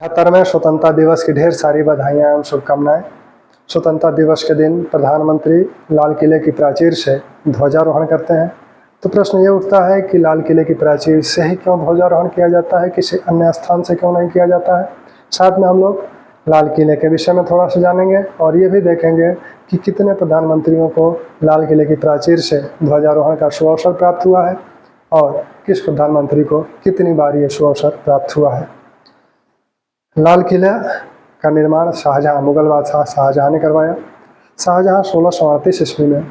77वें स्वतंत्रता दिवस की ढेर सारी बधाइयाँ एवं शुभकामनाएं। स्वतंत्रता दिवस के दिन प्रधानमंत्री लाल किले की प्राचीर से ध्वजारोहण करते हैं। तो प्रश्न ये उठता है कि लाल किले की प्राचीर से ही क्यों ध्वजारोहण किया जाता है, किसी अन्य स्थान से क्यों नहीं किया जाता है। साथ में हम लोग लाल किले के विषय में थोड़ा सा जानेंगे और ये भी देखेंगे कि कितने प्रधानमंत्रियों को लाल किले की प्राचीर से ध्वजारोहण का सुअवसर प्राप्त हुआ है और किस प्रधानमंत्री को कितनी बार ये सुअवसर प्राप्त हुआ है। लाल किला का निर्माण शाहजहां, मुगल बादशाह शाहजहां ने करवाया। शाहजहां 1638 ईस्वी में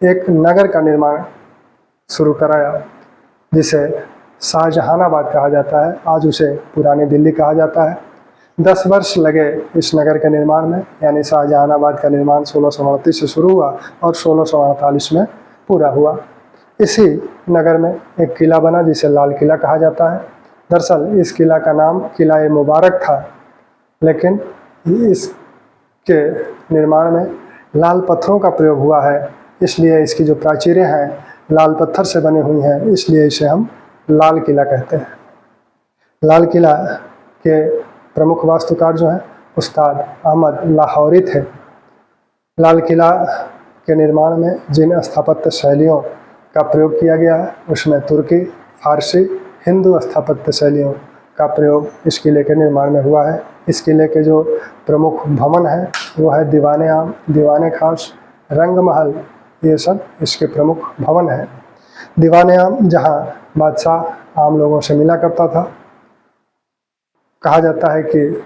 एक नगर का निर्माण शुरू कराया जिसे शाहजहानाबाद कहा जाता है। आज उसे पुरानी दिल्ली कहा जाता है। 10 वर्ष लगे इस नगर के निर्माण में, यानी शाहजहानाबाद का निर्माण 1638 से शुरू हुआ और 1648 में पूरा हुआ। इसी नगर में एक किला बना जिसे लाल किला कहा जाता है। दरअसल इस किला का नाम किला-ए मुबारक था, लेकिन इसके निर्माण में लाल पत्थरों का प्रयोग हुआ है, इसलिए इसकी जो प्राचीरें हैं लाल पत्थर से बनी हुई हैं, इसलिए इसे हम लाल किला कहते हैं। लाल किला के प्रमुख वास्तुकार जो हैं उस्ताद अहमद लाहौरी थे। लाल किला के निर्माण में जिन स्थापत्य शैलियों का प्रयोग किया गया है उसमें तुर्की, फारसी, हिंदू स्थापत्य शैलियों का प्रयोग इस किले के निर्माण में हुआ है। इस किले के जो प्रमुख भवन हैं वो है दीवाने आम, दीवाने खास, रंग महल, ये सब इसके प्रमुख भवन हैं। दीवाने आम जहाँ बादशाह आम लोगों से मिला करता था, कहा जाता है कि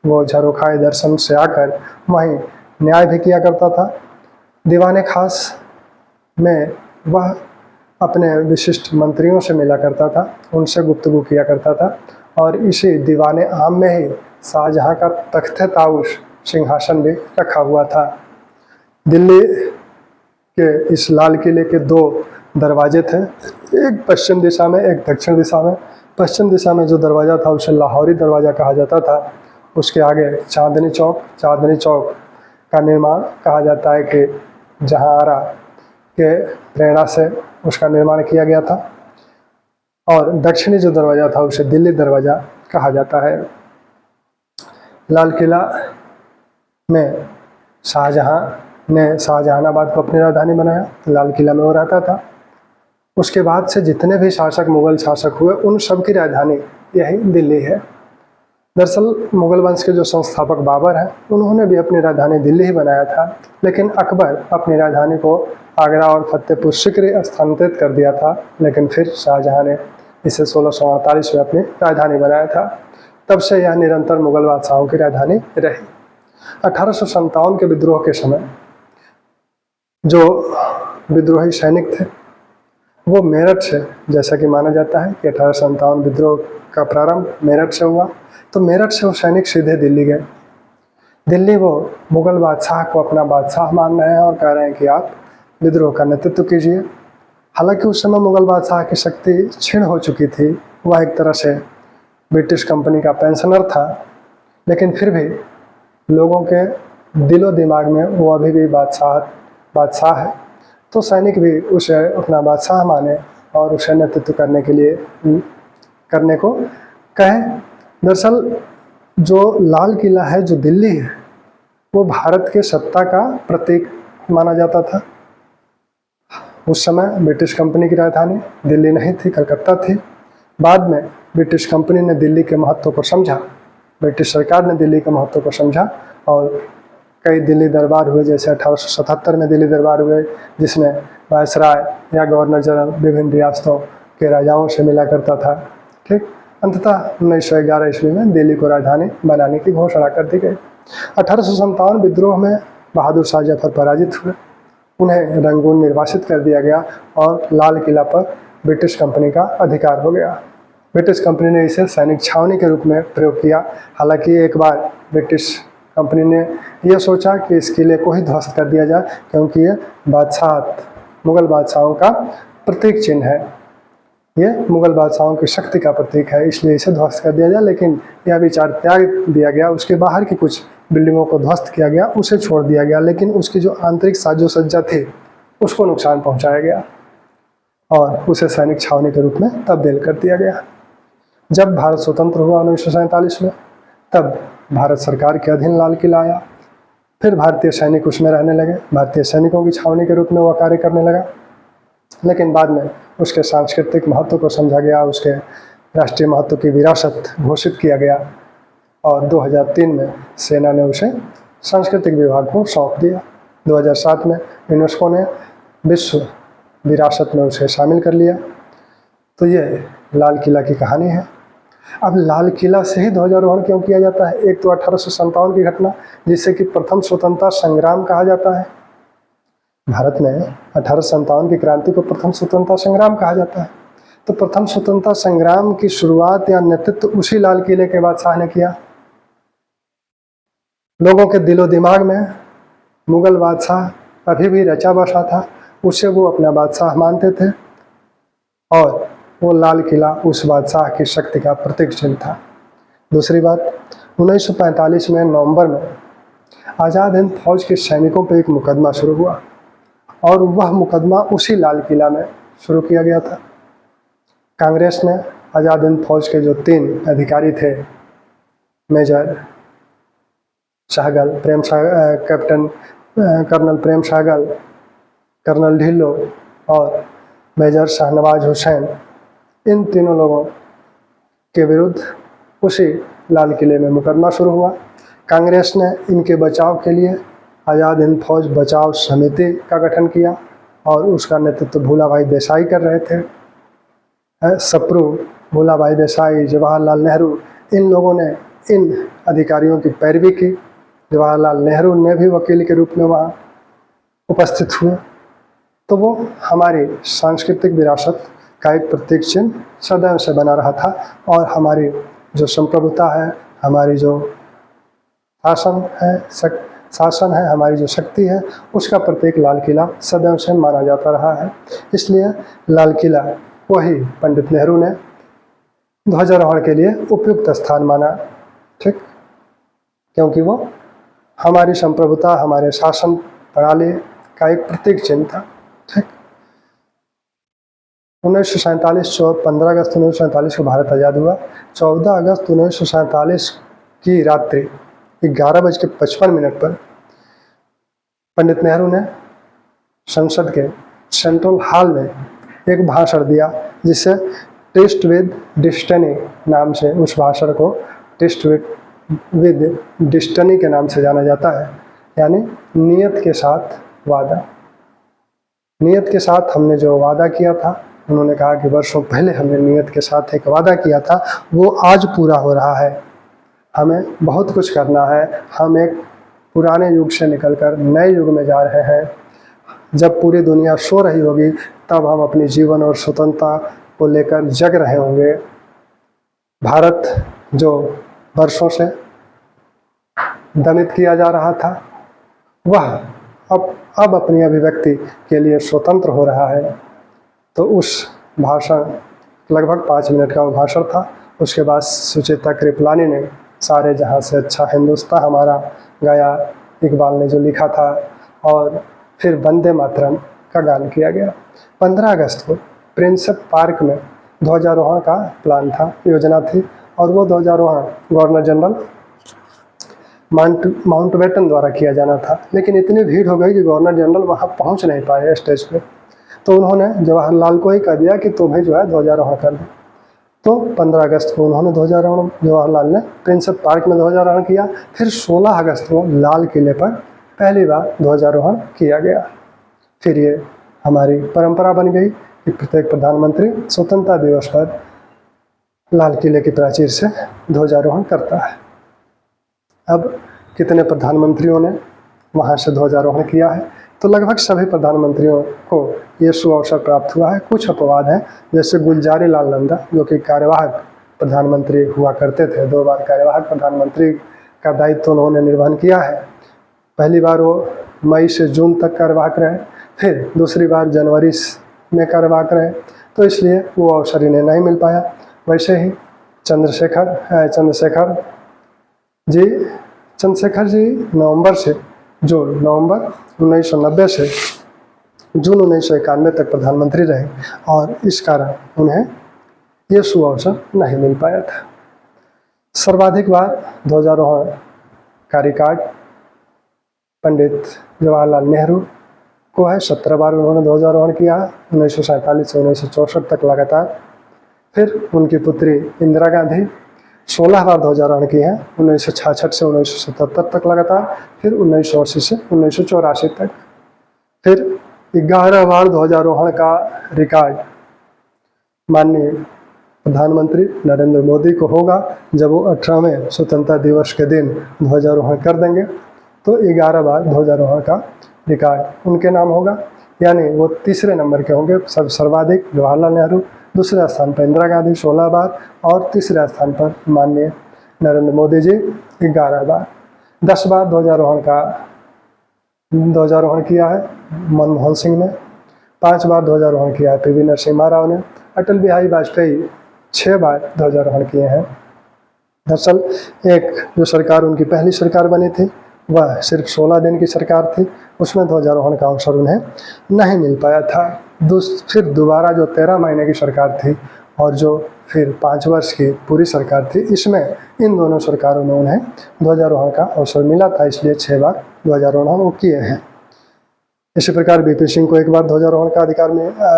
वो झरोखाए दर्शन से आकर वहीं न्याय भी किया करता था। दीवाने खास में वह अपने विशिष्ट मंत्रियों से मिला करता था, उनसे गुफ्तगू किया करता था और इसी दीवाने आम में ही शाहजहां का तख्ते ताउश सिंहासन भी रखा हुआ था। दिल्ली के इस लाल किले के 2 दरवाजे थे, एक पश्चिम दिशा में, एक दक्षिण दिशा में। पश्चिम दिशा में जो दरवाज़ा था उसे लाहौरी दरवाज़ा कहा जाता था। उसके आगे चांदनी चौक का निर्माण कहा जाता है कि जहांआरा के प्रेरणा से उसका निर्माण किया गया था और दक्षिणी जो दरवाज़ा था उसे दिल्ली दरवाज़ा कहा जाता है। लाल किला में शाहजहां ने शाहजहानाबाद को अपनी राजधानी बनाया। लाल किला में वो रहता था। उसके बाद से जितने भी मुगल शासक हुए उन सब की राजधानी यही दिल्ली है। दरअसल मुगल वंश के जो संस्थापक बाबर हैं उन्होंने भी अपनी राजधानी दिल्ली ही बनाया था, लेकिन अकबर अपनी राजधानी को आगरा और फतेहपुर सिकरी स्थानांतरित कर दिया था, लेकिन फिर शाहजहां ने इसे 1648 में अपनी राजधानी बनाया था। तब से यह निरंतर मुगल बादशाहों की राजधानी रही। 1857 के विद्रोह के समय जो विद्रोही सैनिक थे वो मेरठ से, जैसा कि माना जाता है कि 1857 विद्रोह का प्रारंभ मेरठ से हुआ, तो मेरठ से वो सैनिक सीधे दिल्ली गए। दिल्ली वो मुगल बादशाह को अपना बादशाह मान रहे हैं और कह रहे हैं कि आप विद्रोह का नेतृत्व कीजिए। हालांकि उस समय मुगल बादशाह की शक्ति क्षीण हो चुकी थी, वह एक तरह से ब्रिटिश कंपनी का पेंशनर था, लेकिन फिर भी लोगों के दिलो दिमाग में वो अभी भी बादशाह है, तो सैनिक भी उसे अपना बादशाह माने और उसे नेतृत्व करने को कहें। दरअसल जो लाल किला है, जो दिल्ली है, वो भारत के सत्ता का प्रतीक माना जाता था। उस समय ब्रिटिश कंपनी की राजधानी दिल्ली नहीं थी, कलकत्ता थी। बाद में ब्रिटिश कंपनी ने दिल्ली के महत्व को समझा, ब्रिटिश सरकार ने दिल्ली के महत्व को समझा और कई दिल्ली दरबार हुए, जैसे 1877 में दिल्ली दरबार हुए जिसमें वायसराय या गवर्नर जनरल विभिन्न रियासतों के राजाओं से मिला करता था। ठीक, अंततः 1911 ईस्वी में दिल्ली को राजधानी बनाने की घोषणा कर दी गई। 1857 विद्रोह में बहादुर शाह जफर पराजित हुए, उन्हें रंगून निर्वासित कर दिया गया और लाल किला पर ब्रिटिश कंपनी का अधिकार हो गया। ब्रिटिश कंपनी ने इसे सैनिक छावनी के रूप में प्रयोग किया। हालांकि एक बार ब्रिटिश कंपनी ने यह सोचा कि इस किले को ही ध्वस्त कर दिया जाए, क्योंकि ये मुगल बादशाहों का प्रतीक चिन्ह है, ये मुगल बादशाहों की शक्ति का प्रतीक है, इसलिए इसे ध्वस्त कर दिया जाए। लेकिन यह विचार त्याग दिया गया, उसके बाहर की कुछ बिल्डिंगों को ध्वस्त किया गया, उसे छोड़ दिया गया, लेकिन उसकी जो आंतरिक साजो सज्जा थी उसको नुकसान पहुंचाया गया और उसे सैनिक छावनी के रूप में तब्दील कर दिया गया। जब भारत स्वतंत्र हुआ 1947 में, तब भारत सरकार के अधीन लाल किला आया। फिर भारतीय सैनिक उसमें रहने लगे, भारतीय सैनिकों की छावनी के रूप में वो कार्य करने लगा। लेकिन बाद में उसके सांस्कृतिक महत्व को समझा गया, उसके राष्ट्रीय महत्व की विरासत घोषित किया गया और 2003 में सेना ने उसे सांस्कृतिक विभाग को सौंप दिया। 2007 में यूनेस्को ने विश्व विरासत में उसे शामिल कर लिया। तो ये लाल किला की कहानी है। अब लाल किला से ही ध्वजारोहण क्यों किया जाता है? एक तो 1857 की घटना, जिसे कि प्रथम स्वतंत्रता संग्राम कहा जाता है। भारत में 1857 की क्रांति को प्रथम स्वतंत्रता संग्राम कहा जाता है। तो प्रथम स्वतंत्रता संग्राम की शुरुआत या नेतृत्व उसी लाल किले के बादशाह ने किया। लोगों के दिलो दिमाग में मुगल बादशाह अभी भी रचा बसा था, उसे वो अपना बादशाह मानते थे और वो लाल किला उस बादशाह की शक्ति का प्रतीक चिन्ह था। दूसरी बात, 1945 में नवंबर में आज़ाद हिंद फौज के सैनिकों पर एक मुकदमा शुरू हुआ और वह मुकदमा उसी लाल किला में शुरू किया गया था। कांग्रेस ने आज़ाद हिंद फौज के जो 3 अधिकारी थे, major Sehgal, captain colonel Prem Sahgal, colonel Dhillon और मेजर शाहनवाज हुसैन, इन तीनों लोगों के विरुद्ध उसी लाल किले में मुकदमा शुरू हुआ। कांग्रेस ने इनके बचाव के लिए आज़ाद हिंद फौज बचाव समिति का गठन किया और उसका नेतृत्व भूलाभाई देसाई कर रहे थे। सप्रू, भूलाभाई देसाई, जवाहरलाल नेहरू, इन लोगों ने इन अधिकारियों की पैरवी की। जवाहरलाल नेहरू ने भी वकील के रूप में वहाँ उपस्थित हुए। तो वो हमारी सांस्कृतिक विरासत का एक प्रतीक चिन्ह सदैव से बना रहा था और हमारी जो संप्रभुता है, हमारी जो शासन है, हमारी जो शक्ति है, उसका प्रतीक लाल किला सदैव से माना जाता रहा है। इसलिए लाल किला वही पंडित नेहरू ने ध्वजारोहण के लिए उपयुक्त स्थान माना, ठीक, क्योंकि वो हमारी संप्रभुता, हमारे शासन प्रणाली का एक प्रतीक चिन्ह था, ठीक। 15 अगस्त 1947 को भारत आज़ाद हुआ। 14 अगस्त 1947 की रात्रि 11:55 पर पंडित नेहरू ने संसद के सेंट्रल हॉल में एक भाषण दिया, जिसे टेस्ट विद डिस्टिनी नाम से, उस भाषण को टेस्ट विद डिस्टिनी के नाम से जाना जाता है, यानी नियत के साथ वादा। नियत के साथ हमने जो वादा किया था, उन्होंने कहा कि वर्षों पहले हमने नियत के साथ एक वादा किया था, वो आज पूरा हो रहा है। हमें बहुत कुछ करना है। हम एक पुराने युग से निकलकर नए युग में जा रहे हैं। जब पूरी दुनिया सो रही होगी, तब हम अपनी जीवन और स्वतंत्रता को लेकर जग रहे होंगे। भारत जो वर्षों से दमित किया जा रहा था, वह अब अपनी अभिव्यक्ति के लिए स्वतंत्र हो रहा है। तो उस भाषण, लगभग 5 मिनट का वो भाषण था। उसके बाद सुचेता कृपलानी ने सारे जहां से अच्छा हिंदुस्तान हमारा गाया, इकबाल ने जो लिखा था, और फिर वंदे मातरम का गान किया गया। 15 अगस्त को प्रिंसेप पार्क में ध्वजारोहण का प्लान था, योजना थी, और वो ध्वजारोहण गवर्नर जनरल माउंटबेटन द्वारा किया जाना था। लेकिन इतनी भीड़ हो गई कि गवर्नर जनरल वहाँ पहुँच नहीं पाए स्टेज पे। तो उन्होंने जवाहरलाल को ही कह दिया कि तुम्हें जो है ध्वजारोहण कर दो। तो 15 अगस्त को उन्होंने ध्वजारोहण, जवाहरलाल ने प्रिंसेप पार्क में ध्वजारोहण किया। फिर 16 अगस्त को लाल किले पर पहली बार ध्वजारोहण किया गया। फिर ये हमारी परंपरा बन गई कि प्रत्येक प्रधानमंत्री स्वतंत्रता दिवस पर लाल किले की प्राचीर से ध्वजारोहण करता है। अब कितने प्रधानमंत्रियों ने वहाँ से ध्वजारोहण किया है? तो लगभग सभी प्रधानमंत्रियों को ये सुअवसर प्राप्त हुआ है। कुछ अपवाद हैं, जैसे गुलजारी लाल नंदा, जो कि कार्यवाहक प्रधानमंत्री हुआ करते थे। 2 बार कार्यवाहक प्रधानमंत्री का दायित्व उन्होंने निर्वहन किया है। पहली बार वो मई से जून तक कार्यवाहक रहे, फिर दूसरी बार जनवरी में कार्यवाहक रहे, तो इसलिए वो अवसर इन्हें नहीं मिल पाया। वैसे ही चंद्रशेखर जी नवंबर 1990 से जून 1991 तक प्रधानमंत्री रहे, और इस कारण उन्हें ये सुअवसर नहीं मिल पाया था। सर्वाधिक बार ध्वजारोहण का रिकॉर्ड पंडित जवाहरलाल नेहरू को है। 17 बार उन्होंने ध्वजारोहण किया है, 1947 से 1964 तक लगातार। फिर उनकी पुत्री इंदिरा गांधी 16 बार ध्वजारोहण की है, 1966 से 1977 तक लगातार, फिर 1980 से 1984 तक। फिर 11 बार ध्वजारोहण का रिकॉर्ड माननीय प्रधानमंत्री नरेंद्र मोदी को होगा। जब वो 18वें स्वतंत्रता दिवस के दिन ध्वजारोहण कर देंगे तो 11 बार ध्वजारोहण का रिकॉर्ड उनके नाम होगा, यानी वो तीसरे नंबर के होंगे। सर्वाधिक जवाहरलाल नेहरू, दूसरे स्थान पर इंदिरा गांधी 16 बार और तीसरे स्थान पर माननीय नरेंद्र मोदी जी 11 बार। 10 बार ध्वजारोहण किया है मनमोहन सिंह ने, 5 बार ध्वजारोहण किया है पीवी नरसिम्हा राव ने। अटल बिहारी वाजपेयी 6 बार ध्वजारोहण किए हैं। दरअसल एक जो सरकार उनकी पहली सरकार बनी थी वह सिर्फ 16 दिन की सरकार थी, उसमें ध्वजारोहण का अवसर उन्हें नहीं मिल पाया था। फिर दोबारा जो 13 महीने की सरकार थी और जो फिर 5 वर्ष की पूरी सरकार थी, इसमें इन दोनों सरकारों में उन्हें ध्वजारोहण का अवसर मिला था, इसलिए 6 बार ध्वजारोहण वो किए हैं। इसी प्रकार बीपी सिंह को 1 बार ध्वजारोहण का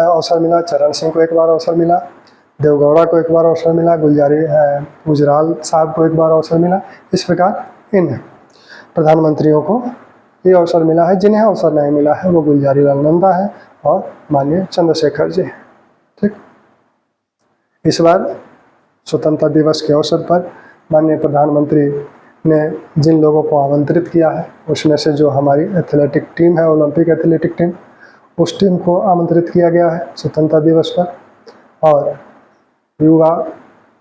अवसर मिला, चरण सिंह को 1 बार अवसर मिला, देवगौड़ा को 1 बार अवसर मिला, गुजराल साहब को 1 बार अवसर मिला। इस प्रकार इन प्रधानमंत्रियों को ये अवसर मिला है। जिन्हें अवसर नहीं मिला है वो गुलजारीलाल नंदा है और माननीय चंद्रशेखर जी। ठीक, इस बार स्वतंत्रता दिवस के अवसर पर माननीय प्रधानमंत्री ने जिन लोगों को आमंत्रित किया है उसमें से जो हमारी एथलेटिक टीम है, ओलंपिक एथलेटिक टीम, उस टीम को आमंत्रित किया गया है स्वतंत्रता दिवस पर। और युवा,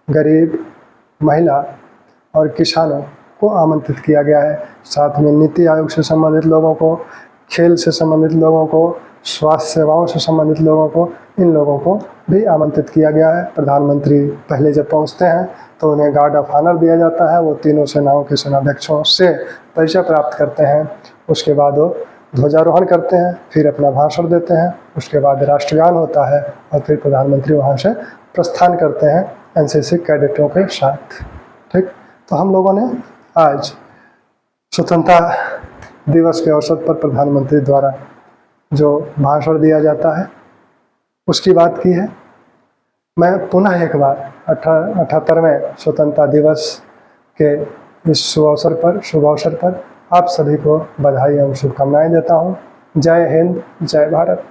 गरीब, महिला और किसानों को आमंत्रित किया गया है। साथ में नीति आयोग से संबंधित लोगों को, खेल से संबंधित लोगों को, स्वास्थ्य सेवाओं से संबंधित लोगों को, इन लोगों को भी आमंत्रित किया गया है। प्रधानमंत्री पहले जब पहुंचते हैं तो उन्हें गार्ड ऑफ ऑनर दिया जाता है, वो तीनों सेनाओं के सेनाध्यक्षों से परिचय प्राप्त करते हैं। उसके बाद वो ध्वजारोहण करते हैं, फिर अपना भाषण देते हैं, उसके बाद राष्ट्रगान होता है और फिर प्रधानमंत्री वहाँ से प्रस्थान करते हैं एनसीसी कैडेटों के साथ। ठीक, तो हम लोगों ने आज स्वतंत्रता दिवस के अवसर पर प्रधानमंत्री द्वारा जो भाषण दिया जाता है उसकी बात की है। मैं पुनः एक बार 78वें स्वतंत्रता दिवस के इस शुभ अवसर पर आप सभी को बधाई एवं शुभकामनाएं देता हूँ। जय हिंद, जय भारत।